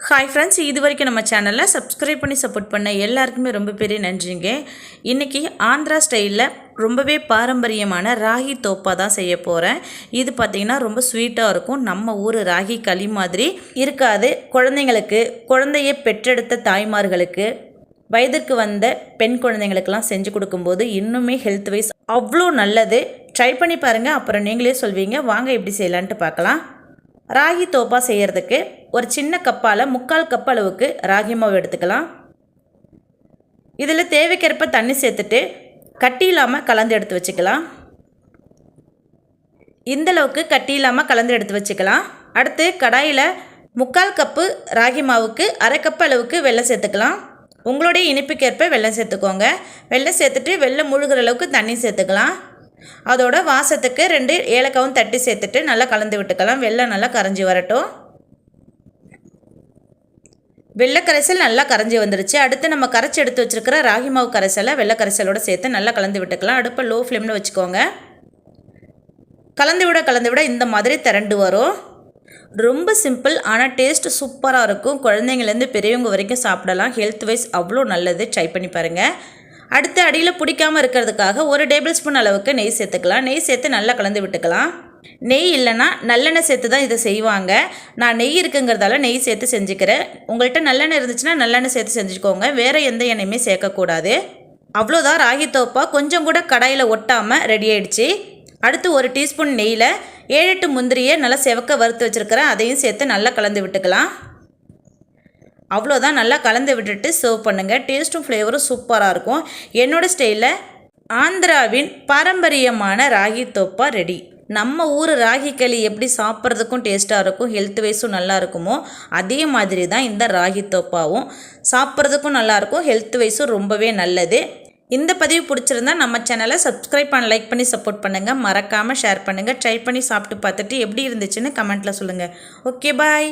Hi friends, இது வரைக்கும் நம்ம சேனலில் சப்ஸ்கிரைப் பண்ணி சப்போர்ட் பண்ண எல்லாருக்குமே ரொம்ப பெரிய நன்றிங்க. இன்றைக்கி ஆந்திரா ஸ்டைலில் ரொம்பவே பாரம்பரியமான ராகி தோப்பா தான் செய்ய போகிறேன். இது பார்த்திங்கன்னா ரொம்ப ஸ்வீட்டாக இருக்கும். நம்ம ஊர் ராகி களி மாதிரி இருக்காது. குழந்தைங்களுக்கு, குழந்தையை பெற்றெடுத்த தாய்மார்களுக்கு, வயதிற்கு வந்த பெண் குழந்தைங்களுக்கெல்லாம் செஞ்சு கொடுக்கும்போது இன்னுமே ஹெல்த் வைஸ் அவ்வளோ நல்லது. ட்ரை பண்ணி பாருங்கள், அப்புறம் நீங்களே சொல்வீங்க. வாங்க எப்படி செய்யலான்ட்டு பார்க்கலாம். ராகி தோப்பா செய்கிறதுக்கு ஒரு சின்ன கப்பால் 3/4 கப் அளவுக்கு ராகி மாவு எடுத்துக்கலாம். இதில் தேவைக்கேற்ப தண்ணி சேர்த்துட்டு கட்டி இல்லாமல் கலந்து எடுத்து வச்சுக்கலாம். இந்தளவுக்கு கட்டி இல்லாமல் கலந்து எடுத்து வச்சுக்கலாம். அடுத்து கடாயில் 3/4 கப்பு ராகி மாவுக்கு 1/2 கப் அளவுக்கு வெல்லம் சேர்த்துக்கலாம். உங்களுடைய இனிப்புக்கேற்ப வெல்லம் சேர்த்துக்கோங்க. வெல்லம் சேர்த்துட்டு வெல்லம் முழுகிற அளவுக்கு தண்ணி சேர்த்துக்கலாம். அதோட வாசத்துக்கு 2 ஏலக்காவும் தட்டி சேர்த்துட்டு நல்லா கலந்து விட்டுக்கலாம். வெல்லம் நல்லா கரைஞ்சி வரட்டும். வெள்ளை கரைசல் நல்லா கரைஞ்சி வந்துருச்சு. அடுத்து நம்ம கரைச்சி எடுத்து வச்சுருக்கிற ராகி மாவு கரைசலை வெள்ளை கரைசலோடு சேர்த்து நல்லா கலந்து விட்டுக்கலாம். அடுப்பை லோ ஃப்ளேமில் வச்சுக்கோங்க. கலந்து விட இந்த மாதிரி திரண்டு வரும். ரொம்ப சிம்பிள், ஆனால் டேஸ்ட் சூப்பராக இருக்கும். குழந்தைங்கலேருந்து பெரியவங்க வரைக்கும் சாப்பிடலாம். ஹெல்த் வைஸ் அவ்வளோ நல்லது. ட்ரை பண்ணி பாருங்கள். அடுத்து அடியில் பிடிக்காமல் இருக்கிறதுக்காக 1 டேபிள் ஸ்பூன் அளவுக்கு நெய் சேர்த்துக்கலாம். நெய் சேர்த்து நல்லா கலந்து விட்டுக்கலாம். நெய் இல்லைன்னா நல்லெண்ணெய் சேர்த்து தான் இதை செய்வாங்க. நான் நெய் இருக்குங்கிறதால நெய் சேர்த்து செஞ்சுக்கிறேன். உங்கள்கிட்ட நல்லெண்ணெய் இருந்துச்சுன்னா நல்லெண்ணெய் சேர்த்து செஞ்சுக்கோங்க. வேறு எந்த எண்ணெயுமே சேர்க்கக்கூடாது. அவ்வளோதான், ராகி தோப்பா கொஞ்சம் கூட கடாயில் ஒட்டாமல் ரெடி ஆகிடுச்சு. அடுத்து 1 டீஸ்பூன் நெய்யில் 7-8 முந்திரியை நல்லா செவக்க வறுத்து வச்சுருக்கிறேன். அதையும் சேர்த்து நல்லா கலந்து விட்டுக்கலாம். அவ்வளோதான், நல்லா கலந்து விட்டுட்டு சர்வ் பண்ணுங்கள். டேஸ்ட்டும் ஃப்ளேவரும் சூப்பராக இருக்கும். என்னோடய ஸ்டைலில் ஆந்திராவின் பாரம்பரியமான ராகி தோப்பா ரெடி. நம்ம ஊர் ராகி களி எப்படி சாப்பிட்றதுக்கும் டேஸ்ட்டாக இருக்கும், ஹெல்த் வைஸும் நல்லா இருக்குமோ அதே மாதிரி தான் இந்த ராகி தோப்பாவும் சாப்பிட்றதுக்கும் நல்லாயிருக்கும், ஹெல்த் வைஸும் ரொம்பவே நல்லது. இந்த பதிவு பிடிச்சிருந்தா நம்ம சேனலை சப்ஸ்கிரைப் பண்ண, லைக் பண்ணி சப்போர்ட் பண்ணுங்கள். மறக்காமல் ஷேர் பண்ணுங்கள். ட்ரை பண்ணி சாப்பிட்டு பார்த்துட்டு எப்படி இருந்துச்சுன்னு கமெண்ட்டில் சொல்லுங்கள். ஓகே, பாய்.